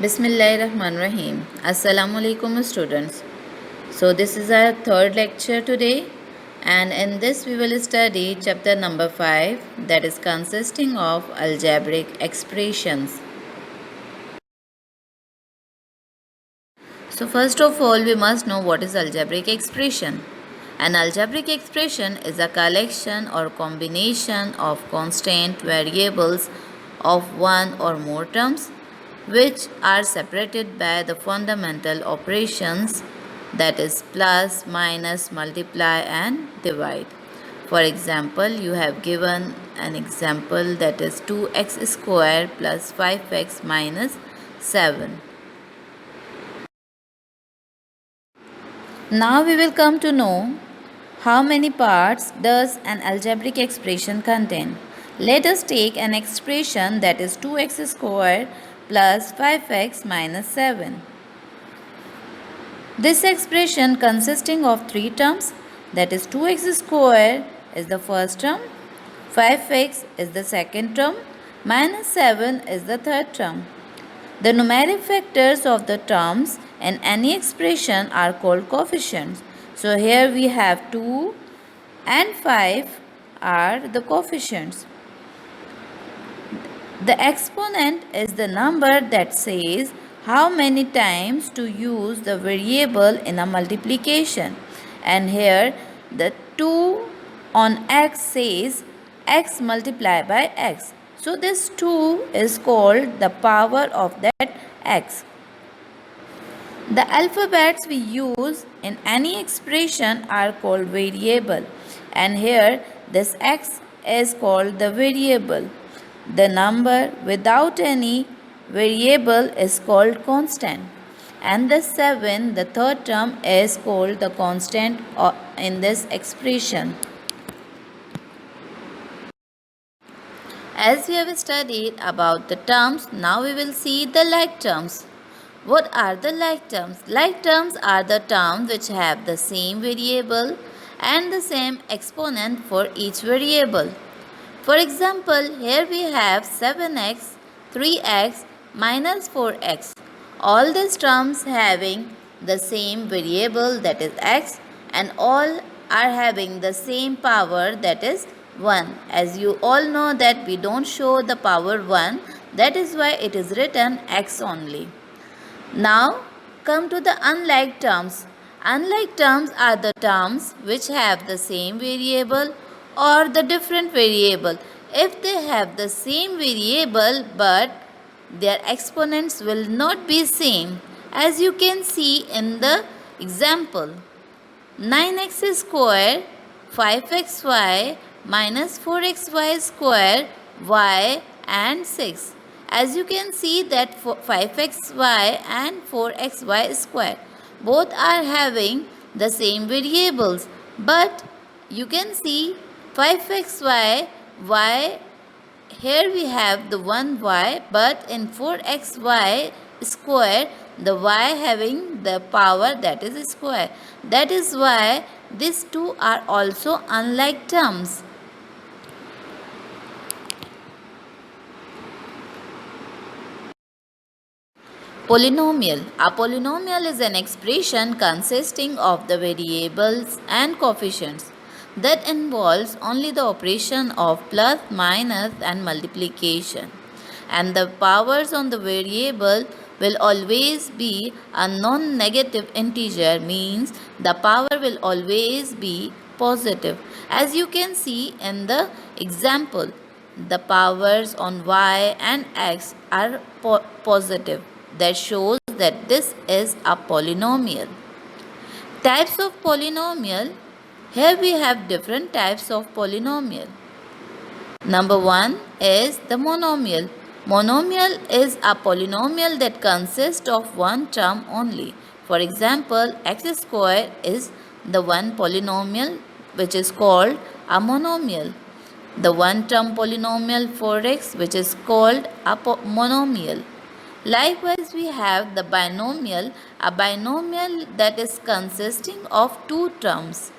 Bismillahirrahmanirrahim. Assalamu alaikum students. So this is our third lecture today, and in this we will study chapter number 5, that is consisting of algebraic expressions. So first of all we must know what is algebraic expression. An algebraic expression is a collection or combination of constant variables of one or more terms which are separated by the fundamental operations, that is plus, minus, multiply and divide. For example, you have given an example, that is 2x square plus 5x minus 7. Now we will come to know how many parts does an algebraic expression contain. Let us take an expression, that is 2x square plus 5x minus 7. This expression consisting of three terms, that is 2x square is the first term, 5x is the second term, minus 7 is the third term. The numeric factors of the terms in any expression are called coefficients. So here we have 2 and 5 are the coefficients. The exponent is the number that says how many times to use the variable in a multiplication. And here the 2 on x says x multiplied by x. So this 2 is called the power of that x. The alphabets we use in any expression are called variable, and here this x is called the variable. The number without any variable is called constant, and the 7, the third term, is called the constant in this expression. As we have studied about the terms, now we will see the like terms. What are the like terms? Like terms are the terms which have the same variable and the same exponent for each variable. For example, here we have 7x, 3x, minus 4x. All these terms having the same variable, that is x, and all are having the same power, that is 1. As you all know that we don't show the power 1, that is why it is written x only. Now come to the unlike terms. Unlike terms are the terms which have the same variable or the different variable. If they have the same variable but their exponents will not be same, as you can see in the example. 9x square 5xy minus 4xy square y and 6. As you can see that 5xy and 4xy square both are having the same variables, but you can see 5xy y, here we have the 1y, but in 4xy square the y having the power, that is square. That is why these two are also unlike terms. Polynomial. A polynomial is an expression consisting of the variables and coefficients that involves only the operation of plus, minus and multiplication, and the powers on the variable will always be a non-negative integer, means the power will always be positive. As you can see in the example, the powers on y and x are positive. That shows that this is a polynomial. Types of polynomial. Here we have different types of polynomial. Number 1 is the monomial. Monomial is a polynomial that consists of one term only. For example, x square is the one polynomial which is called a monomial. The one term polynomial 4x, which is called a monomial. Likewise, we have the binomial, a binomial that is consisting of two terms.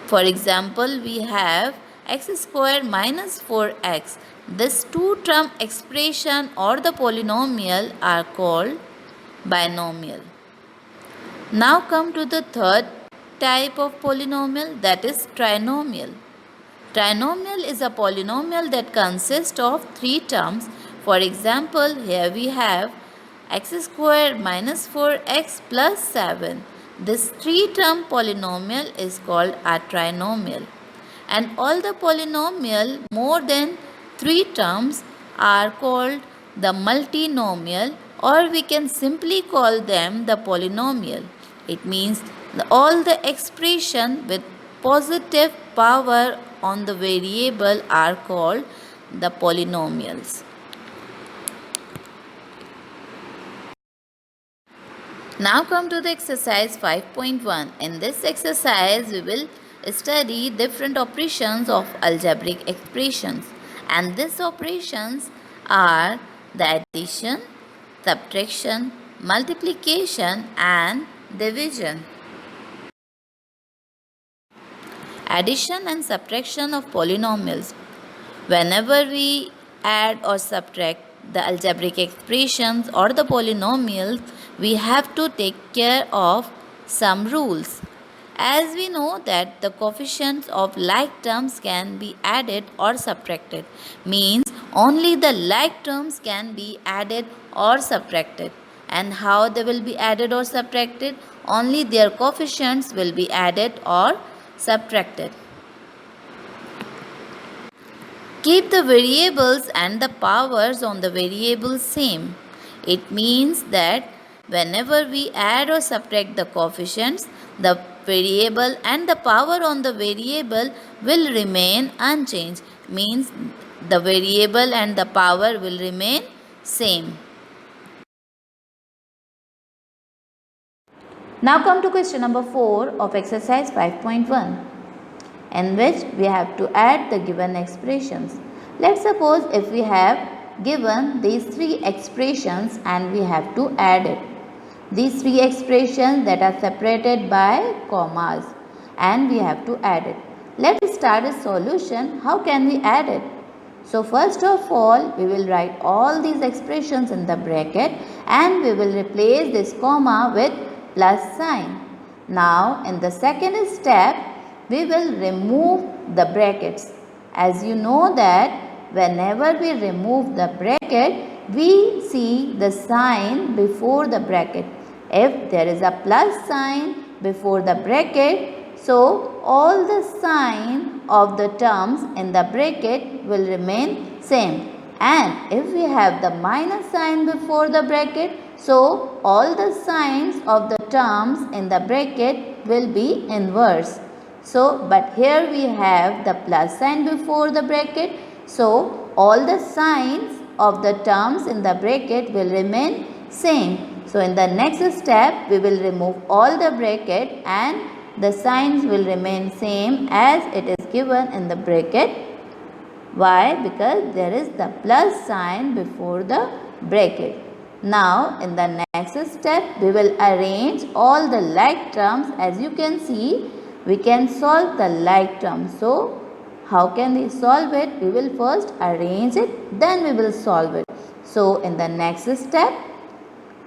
For example, we have x square minus 4x. This two-term expression or the polynomial are called binomial. Now come to the third type of polynomial, that is trinomial. Trinomial is a polynomial that consists of three terms. For example, here we have x square minus 4x plus 7. This three-term polynomial is called a trinomial. And all the polynomial more than three terms are called the multinomial, or we can simply call them the polynomial. It means all the expression with positive power on the variable are called the polynomials. Now come to the exercise 5.1. In this exercise, we will study different operations of algebraic expressions. And these operations are the addition, subtraction, multiplication and division. Addition and subtraction of polynomials. Whenever we add or subtract the algebraic expressions or the polynomials, we have to take care of some rules. As we know that the coefficients of like terms can be added or subtracted, means only the like terms can be added or subtracted. And how they will be added or subtracted? Only their coefficients will be added or subtracted. Keep the variables and the powers on the variables same. It means that whenever we add or subtract the coefficients, the variable and the power on the variable will remain unchanged. Means the variable and the power will remain same. Now come to question number 4 of exercise 5.1. in which we have to add the given expressions. Let's suppose if we have given these three expressions and we have to add it. These three expressions that are separated by commas and we have to add it. Let's start a solution. How can we add it? So first of all, we will write all these expressions in the bracket and we will replace this comma with plus sign. Now in the second step, we will remove the brackets. As you know that whenever we remove the bracket, we see the sign before the bracket. If there is a plus sign before the bracket, so all the sign of the terms in the bracket will remain same. And if we have the minus sign before the bracket, so all the signs of the terms in the bracket will be inverse. So, but here we have the plus sign before the bracket. So, all the signs of the terms in the bracket will remain same. So, in the next step, we will remove all the bracket and the signs will remain same as it is given in the bracket. Why? Because there is the plus sign before the bracket. Now, in the next step, we will arrange all the like terms. As you can see, we can solve the like term. So, how can we solve it? We will first arrange it, then we will solve it. So, in the next step,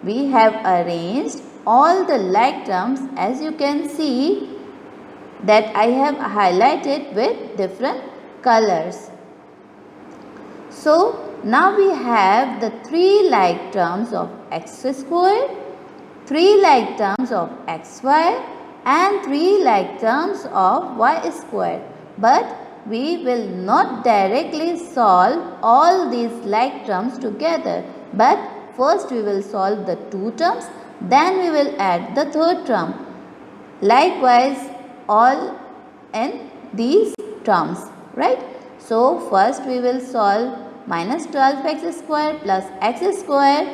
we have arranged all the like terms. As you can see that I have highlighted with different colors. So, now we have the three like terms of x square, three like terms of xy, and three like terms of y square. But we will not directly solve all these like terms together. But first we will solve the two terms, then we will add the third term. Likewise, all in these terms, right? So, first we will solve minus 12x square plus x square.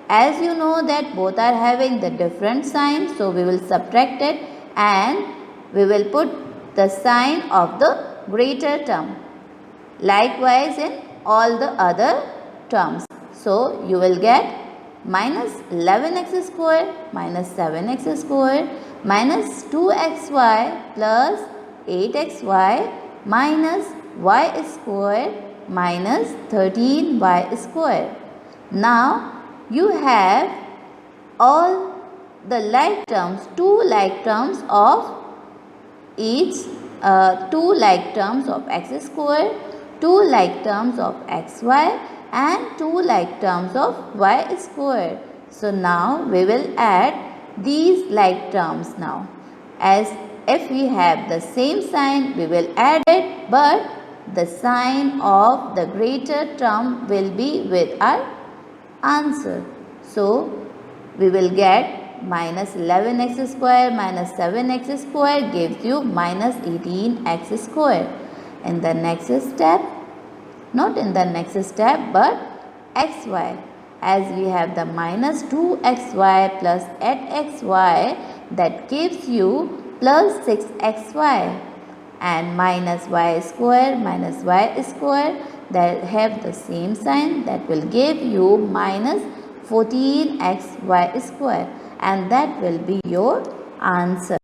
As you know that both are having the different signs, so we will subtract it and we will put the sign of the greater term. Likewise in all the other terms. So, you will get minus 11x square minus 7x square minus 2xy plus 8xy minus y square minus 13y square. Now you have all the like terms, two like terms of each, two like terms of x square, two like terms of xy and two like terms of y square. So now we will add these like terms now. As if we have the same sign, we will add it, but the sign of the greater term will be with our answer. So we will get minus 11x square minus 7x square gives you minus 18x square. In the next step, not in the next step but xy, as we have the minus 2xy plus 8xy, that gives you plus 6xy, and minus y square minus y square that have the same sign, that will give you minus 14xy square, and that will be your answer.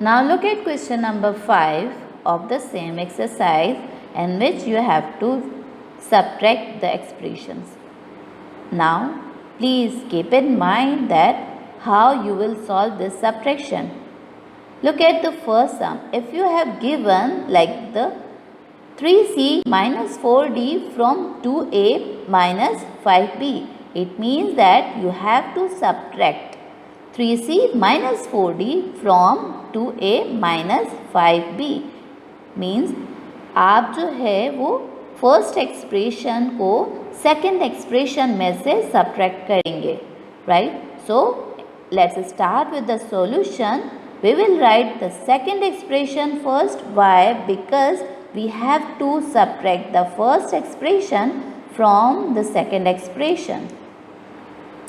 Now look at question number 5 of the same exercise, in which you have to subtract the expressions. Now please keep in mind that how you will solve this subtraction. Look at the first sum. If you have given like the 3c minus 4d from 2a minus 5b, it means that you have to subtract 3c minus 4d from 2a minus 5b. Means आप जो है वो first expression को second expression में से subtract करेंगे, right. So let's start with the solution. We will write the second expression first. Why? Because we have to subtract the first expression from the second expression.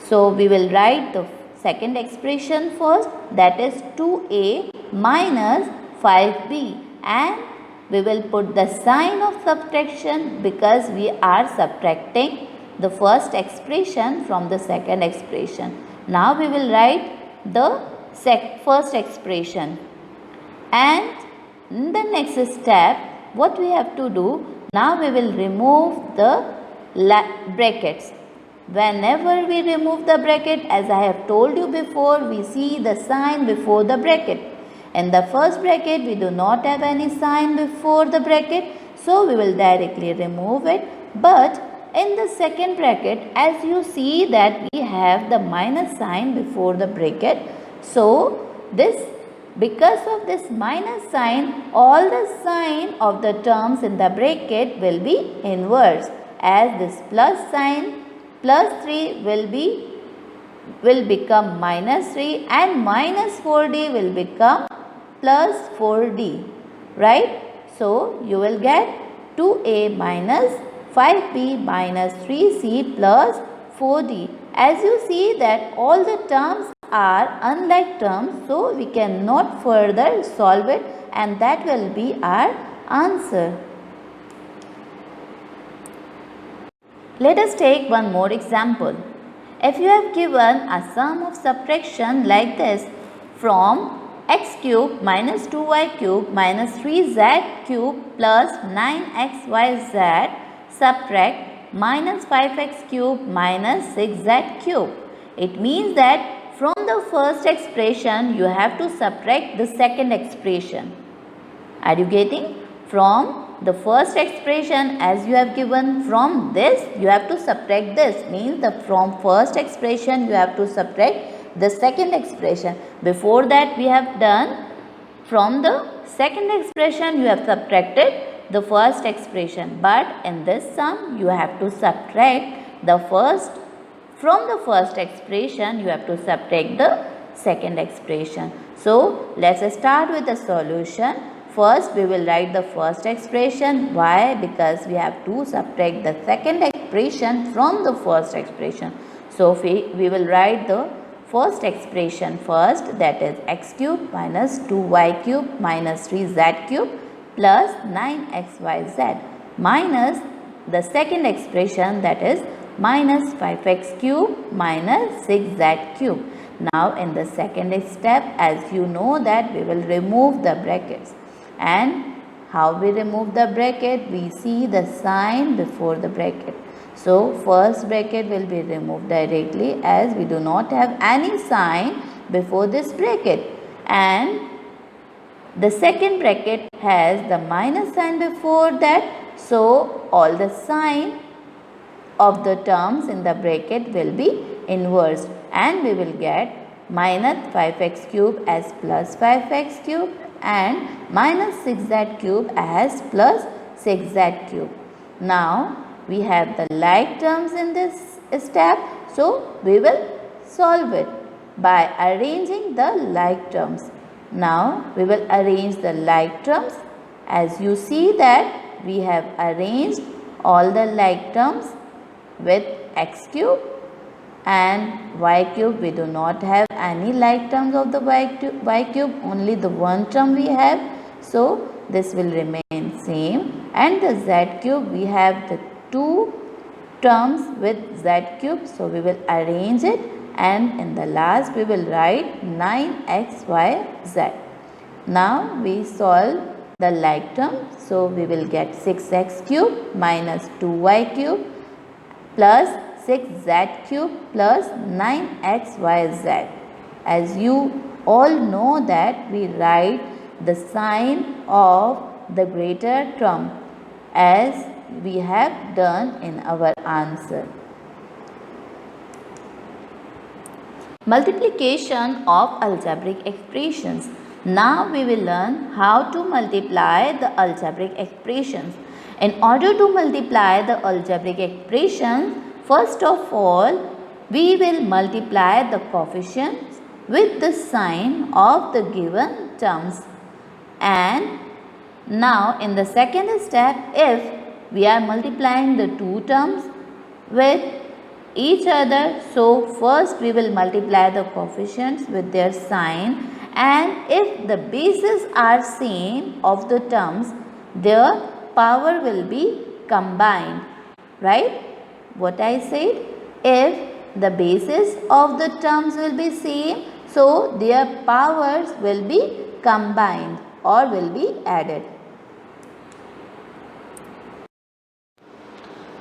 So we will write the second expression first, that is 2a minus 5b, and we will put the sign of subtraction because we are subtracting the first expression from the second expression. Now we will write the first expression, and in the next step what we have to do, now we will remove the brackets. Whenever we remove the bracket, as I have told you before, we see the sign before the bracket. In the first bracket we do not have any sign before the bracket, so we will directly remove it. But in the second bracket, as you see that we have the minus sign before the bracket, so because of this minus sign, all the sign of the terms in the bracket will be inverse, as this plus sign, plus 3 will become minus 3, and minus 4d will become plus 4d, right. So you will get 2a minus 5b minus 3c plus 4d. As you see that all the terms are unlike terms, so we cannot further solve it, and that will be our answer. Let us take one more example. If you have given a sum of subtraction like this, from x cube minus 2y cube minus 3z cube plus 9xyz subtract minus 5x cube minus 6z cube. It means that from the first expression you have to subtract the second expression. Are you getting? From the first expression, as you have given, from this you have to subtract this, means the from first expression you have to subtract the second expression. Before that we have done from the second expression you have subtracted the first expression, but in this sum you have to subtract the first. From the first expression you have to subtract the second expression. So let's start with the solution. First we will write the first expression. Why? Because we have to subtract the second expression from the first expression. So we will write the first expression first, that is x cube minus 2y cube minus 3z cube plus 9xyz, minus the second expression, that is minus 5x cube minus 6z cube. Now in the second step, as you know that we will remove the brackets. And how we remove the bracket? We see the sign before the bracket. So first bracket will be removed directly as we do not have any sign before this bracket. And the second bracket has the minus sign before that. So all the sign of the terms in the bracket will be inversed, and we will get minus 5x cube as plus 5x cube and minus 6z cube as plus 6z cube. Now we have the like terms in this step, so we will solve it by arranging the like terms. Now we will arrange the like terms. As you see that we have arranged all the like terms with x cube and y cube. We do not have any like terms of the y cube, only the one term we have. So this will remain same, and the z cube we have the two terms with z cube. So we will arrange it, and in the last we will write 9xyz. Now we solve the like term. So we will get 6x cube minus 2y cube plus 6z cube plus 9xyz. As you all know that we write the sign of the greater term as we have done in our answer. Multiplication of algebraic expressions. Now we will learn how to multiply the algebraic expressions. In order to multiply the algebraic expressions, first of all, we will multiply the coefficients with the sign of the given terms. And now in the second step, if we are multiplying the two terms with each other, so first we will multiply the coefficients with their sign, and if the bases are same of the terms, their power will be combined, right? What I said, if the basis of the terms will be same, so their powers will be combined or will be added.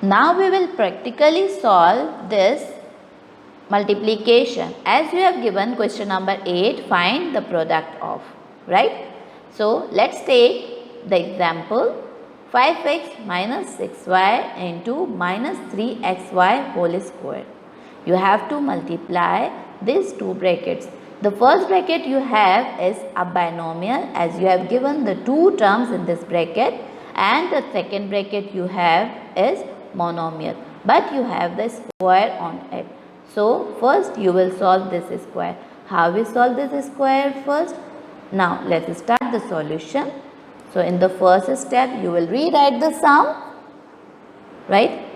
Now we will practically solve this multiplication. As we have given question number 8, find the product of, right? So let's take the example 5x minus 6y into minus 3xy whole square. You have to multiply these two brackets. The first bracket you have is a binomial, as you have given the two terms in this bracket, and the second bracket you have is monomial, but you have the square on it. So first you will solve this square. How we solve this square first? Now let's start the solution. So in the first step you will rewrite the sum, right?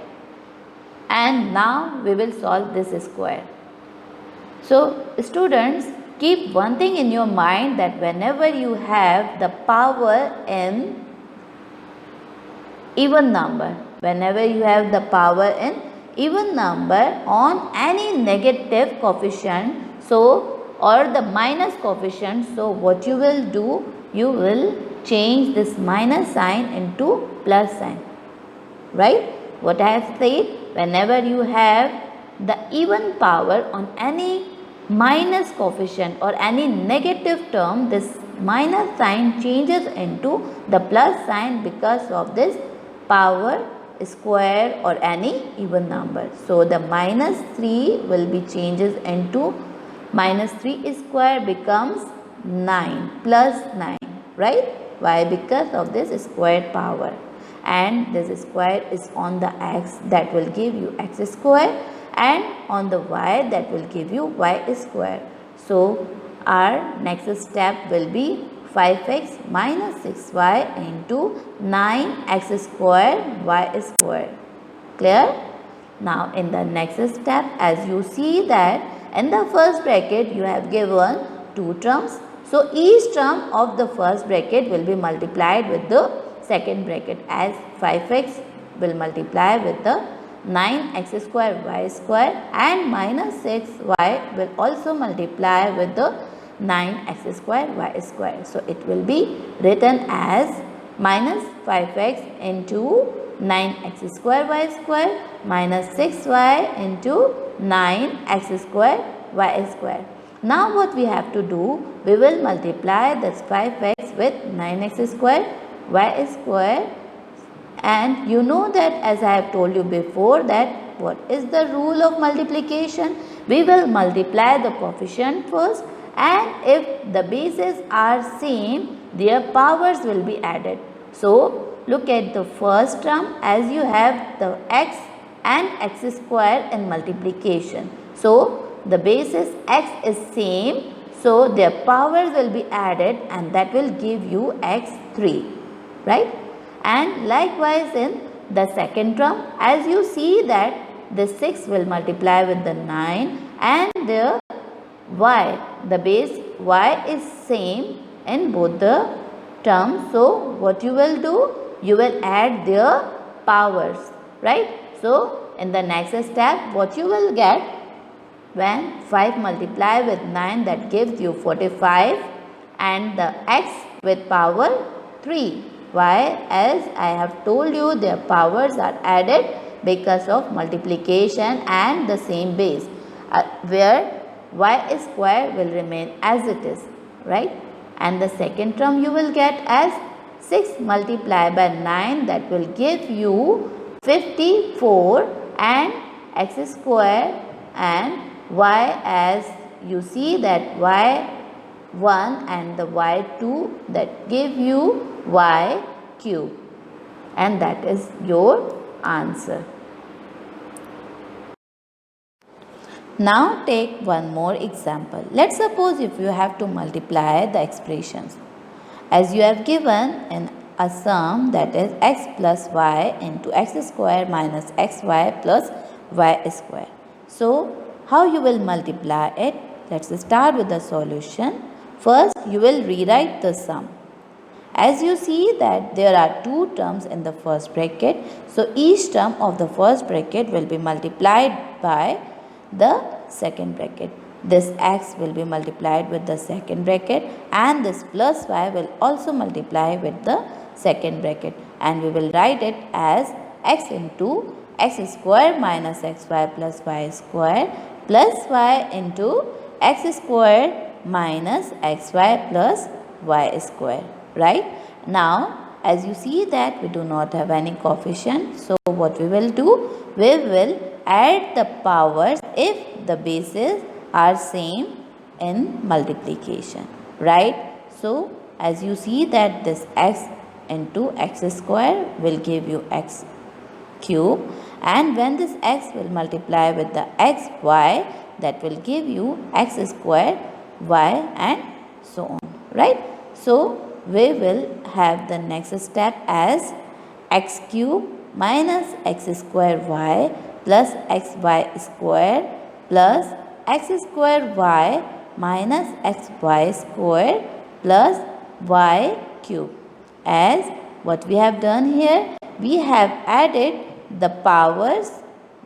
And now we will solve this square. So students, keep one thing in your mind, that whenever you have the power in even number, whenever you have the power in even number on any negative coefficient, so or the minus coefficient, so what you will do, you will change this minus sign into plus sign, right? What I have said, whenever you have the even power on any minus coefficient or any negative term, this minus sign changes into the plus sign because of this power square or any even number. So the minus 3 will be changes into minus 3 square becomes 9 plus 9, right? Why? Because of this square power, and this square is on the x, that will give you x square, and on the y, that will give you y square. So our next step will be 5x minus 6y into 9x square y square. Clear? Now in the next step, as you see that in the first bracket you have given two terms. So each term of the first bracket will be multiplied with the second bracket, as 5x will multiply with the 9x square y square, and minus 6y will also multiply with the 9x square y square. So it will be written as minus 5x into 9x square y square minus 6y into 9x square y square. Now what we have to do, we will multiply this 5x with 9x square y square, and you know that, as I have told you before, that what is the rule of multiplication? We will multiply the coefficient first, and if the bases are same, their powers will be added. So look at the first term, as you have the x and x square in multiplication. So the basis x is same, so their powers will be added, and that will give you x3, right? And likewise in the second term, as you see that the 6 will multiply with the 9, and the y, the base y is same in both the terms. So what you will do, you will add their powers, right? So in the next step, what you will get, when 5 multiply with 9, that gives you 45, and the x with power 3. Why? As I have told you, their powers are added because of multiplication and the same base, where y square will remain as it is, right? And the second term you will get as 6 multiplied by 9, that will give you 54, and x square and y, as you see that y1 and the y2, that give you y cube, and that is your answer. Now take one more example. Let's suppose if you have to multiply the expressions, as you have given in a sum, that is x plus y into x square minus xy plus y square. So how you will multiply it? Let's start with the solution. First you will rewrite the sum. As you see that there are two terms in the first bracket, so each term of the first bracket will be multiplied by the second bracket. This x will be multiplied with the second bracket, and this plus y will also multiply with the second bracket, and we will write it as x into x square minus xy plus y square plus y into x square minus xy plus y square, right? Now as you see that we do not have any coefficient, so what we will do, we will add the powers if the bases are same in multiplication, right? So as you see that this x into x square will give you x cube, and when this x will multiply with the xy, that will give you x square y, and so on, right? So we will have the next step as x cube minus x square y plus xy square plus x square y minus xy square plus y cube. As what we have done here, we have added the powers.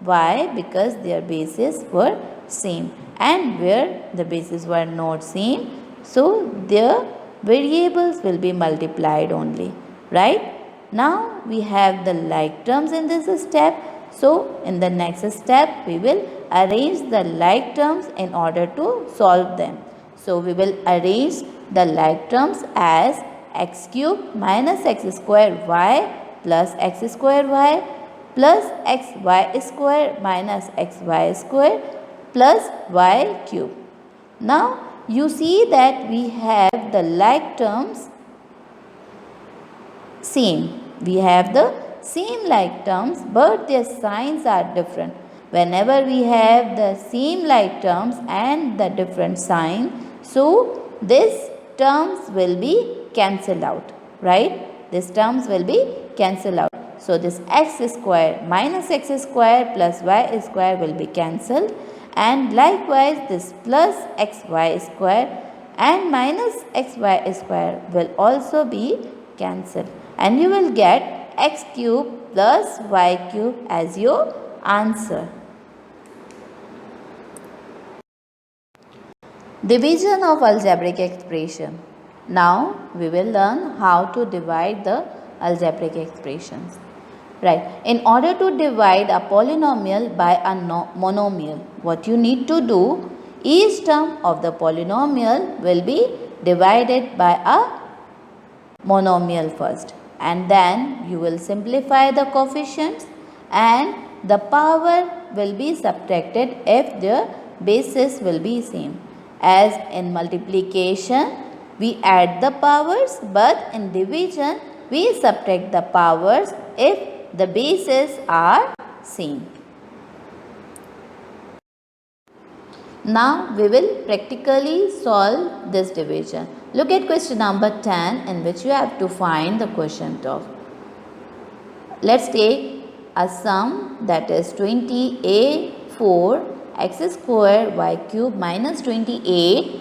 Why? Because their bases were same, and where the bases were not same, so their variables will be multiplied only, right? Now we have the like terms in this step. So in the next step we will arrange the like terms in order to solve them. So we will arrange the like terms as x cube minus x square y plus x square y plus xy square minus xy square plus y cube. Now you see that we have the like terms same. We have the same like terms, but their signs are different. Whenever we have the same like terms and the different sign, so these terms will be cancelled out, right? These terms will be cancelled out. So this x square minus x square plus y square will be cancelled, and likewise this plus xy square and minus xy square will also be cancelled, and you will get x cube plus y cube as your answer. Division of algebraic expression. Now we will learn how to divide the algebraic expressions. Right. In order to divide a polynomial by a monomial, what you need to do, each term of the polynomial will be divided by a monomial first, and then you will simplify the coefficients and the power will be subtracted if the basis will be same. As in multiplication we add the powers, but in division we subtract the powers if the bases are same. Now we will practically solve this division. Look at question number 10, in which you have to find the quotient of. Let's take a sum, that is 20a4 x square y cube minus 28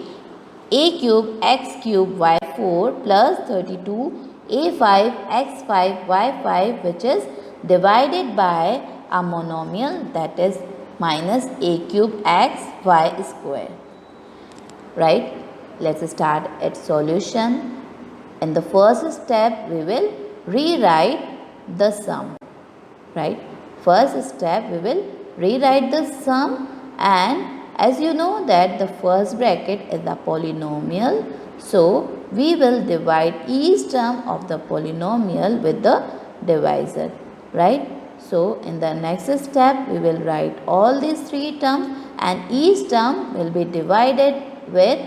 a cube x cube y4 plus 32 a5 x5 y5, which is divided by a monomial, that is minus a cube x y square. Right? Let's start its solution. In the first step we will rewrite the sum. Right? First step we will rewrite the sum, and as you know that the first bracket is the polynomial, so we will divide each term of the polynomial with the divisor. Right? So in the next step we will write all these three terms, and each term will be divided with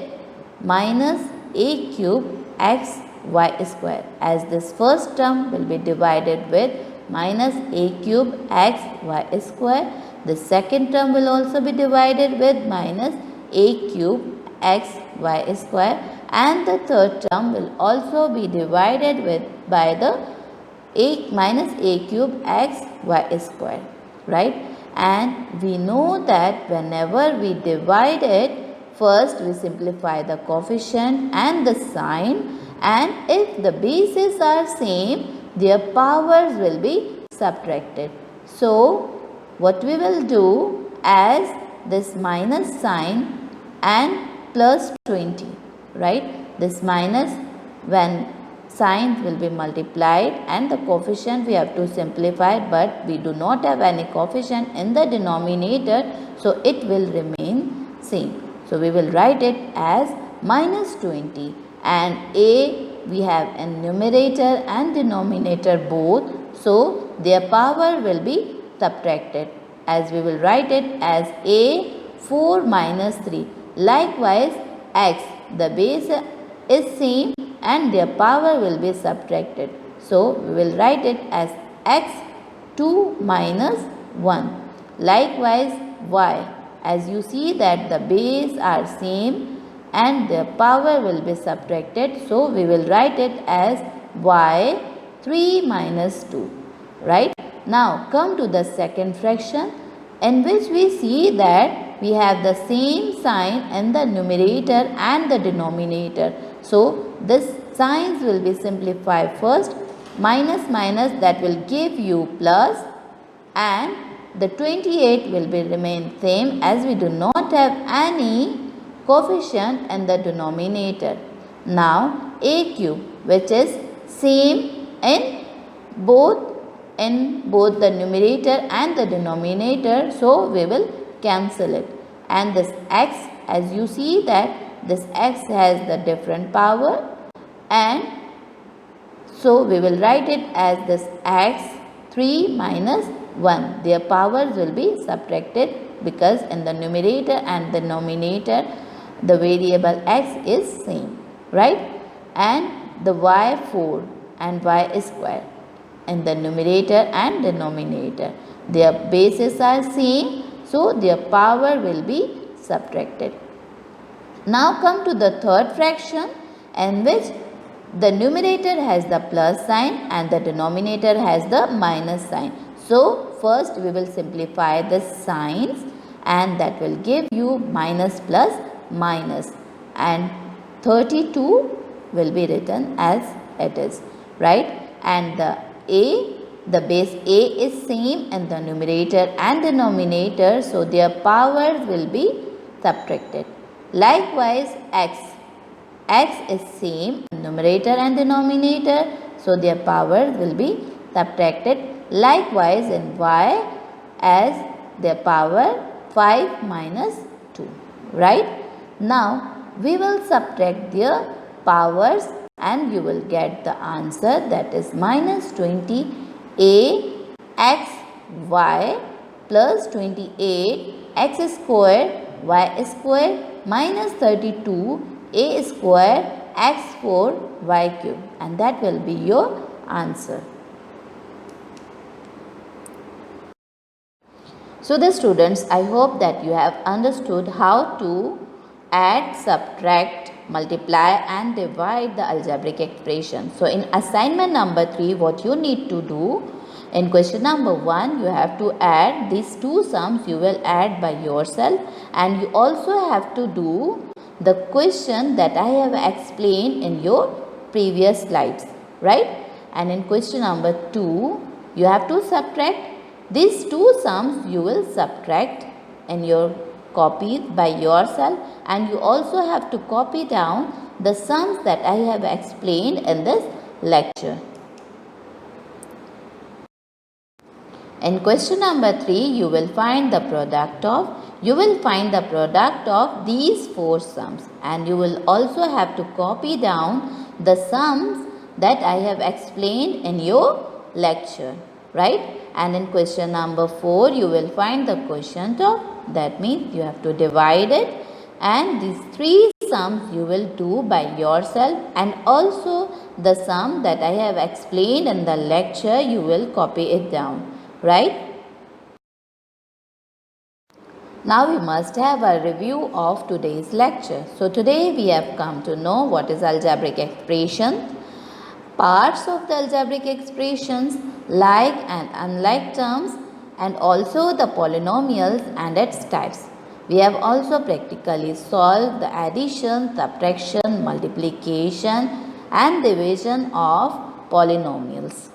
minus a cube x y square, as this first term will be divided with minus a cube x y square. The second term will also be divided with minus a cube x y square, and the third term will also be divided with by the minus a cube x y square. Right? And we know that whenever we divide it, first we simplify the coefficient and the sign, and if the bases are same, their powers will be subtracted. So what we will do, as this minus sign and plus 20, right? This minus, when signs will be multiplied and the coefficient we have to simplify, but we do not have any coefficient in the denominator, so it will remain same. So we will write it as minus 20, and a we have in numerator and denominator both, so their power will be subtracted, as we will write it as a 4 minus 3. Likewise x, the base is same and their power will be subtracted, so we will write it as x 2 minus 1. Likewise y, as you see that the base are same and their power will be subtracted, so we will write it as y 3 minus 2. Right? Now come to the second fraction, in which we see that we have the same sign in the numerator and the denominator. So this signs will be simplified first. Minus minus, that will give you plus, and the 28 will be remain same, as we do not have any coefficient in the denominator. Now a cube, which is same in both the numerator and the denominator, so we will cancel it. And this x, as you see that this x has the different power, and so we will write it as this x 3 minus 1. Their powers will be subtracted, because in the numerator and the denominator the variable x is same. Right? And the y 4 and y square in the numerator and denominator, their bases are same, so their power will be subtracted. Now come to the third fraction, in which the numerator has the plus sign and the denominator has the minus sign. So first we will simplify the signs, and that will give you minus plus minus, and 32 will be written as it is. Right? And the a the base A is same in the numerator and denominator, so their powers will be subtracted. Likewise, x is same in numerator and denominator, so their powers will be subtracted. Likewise, in y, as their power 5 minus 2, right? Now, we will subtract their powers and you will get the answer, that is minus 20a x y plus 28 x square y square minus 32 a square x 4 y cube, and that will be your answer. So the students, I hope that you have understood how to add, subtract, multiply and divide the algebraic expression. So in assignment number 3, what you need to do, in question number 1, you have to add these two sums, you will add by yourself, and you also have to do the question that I have explained in your previous slides, right? And in question number 2, you have to subtract. These two sums you will subtract in your copies by yourself, and you also have to copy down the sums that I have explained in this lecture. In question number 3, you will find the product of these four sums, and you will also have to copy down the sums that I have explained in your lecture, right? And in question number 4, you will find the quotient of, that means you have to divide it, and these three sums you will do by yourself, and also the sum that I have explained in the lecture you will copy it down, right? Now we must have a review of today's lecture. So today we have come to know what is algebraic expression, parts of the algebraic expressions, like and unlike terms, and also the polynomials and its types. We have also practically solved the addition, subtraction, multiplication and division of polynomials.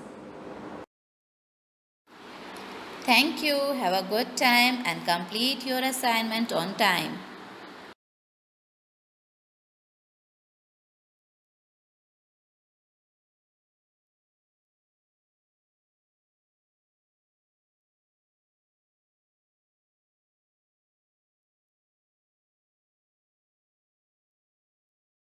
Thank you. Have a good time and complete your assignment on time.